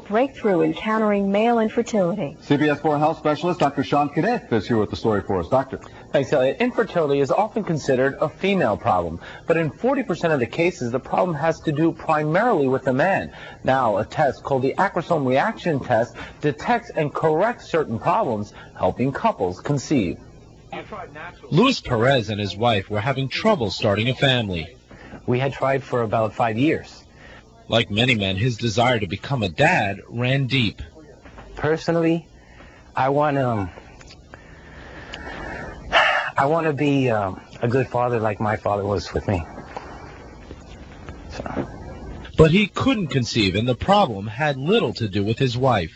breakthrough in countering male infertility. CBS 4 health specialist Dr. Sean Kniff is here with the story for us. Doctor. Thanks, Elliot. Infertility is often considered a female problem, but in 40% of the cases, the problem has to do primarily with the man. Now, a test called the acrosome reaction test detects and corrects certain problems, helping couples conceive. Luis Perez and his wife were having trouble starting a family. We had tried for about 5 years. Like many men, his desire to become a dad ran deep. Personally, I want to be a good father like my father was with me. But he couldn't conceive, and the problem had little to do with his wife.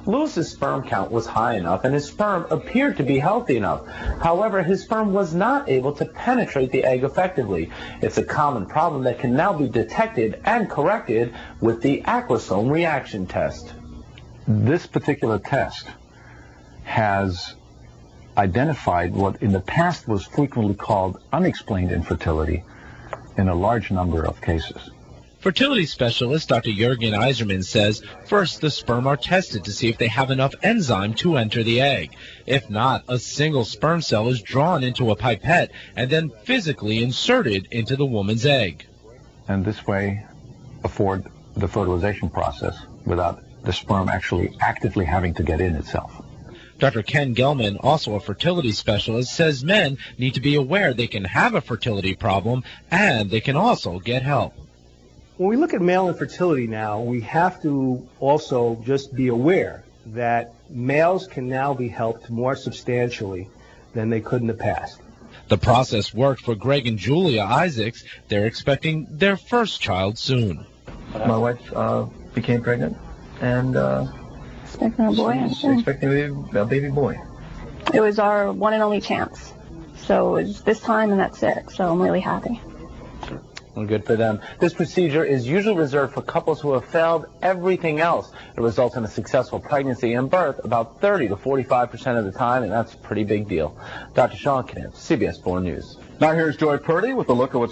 Lewis's sperm count was high enough, and his sperm appeared to be healthy enough. However, his sperm was not able to penetrate the egg effectively. It's a common problem that can now be detected and corrected with the acrosome reaction test. This particular test has identified what in the past was frequently called unexplained infertility in a large number of cases. Fertility specialist Dr. Jürgen Iserman says first the sperm are tested to see if they have enough enzyme to enter the egg. If not, a single sperm cell is drawn into a pipette and then physically inserted into the woman's egg. And this way afford the fertilization process without the sperm actually actively having to get in itself. Dr. Ken Gelman, also a fertility specialist, says men need to be aware they can have a fertility problem and they can also get help. When we look at male infertility now, we have to also just be aware that males can now be helped more substantially than they could in the past. The process worked for Greg and Julia Isaacs. They're expecting their first child soon. My wife became pregnant and Expecting a boy. she's expecting a baby boy. It was our one and only chance. So it was this time and that's it. So I'm really happy. Well, good for them. This procedure is usually reserved for couples who have failed everything else. It results in a successful pregnancy and birth about 30 to 45% of the time, and that's a pretty big deal. Dr. Sean Kniff, CBS 4 News. Now here's Joy Purdy with a look at what's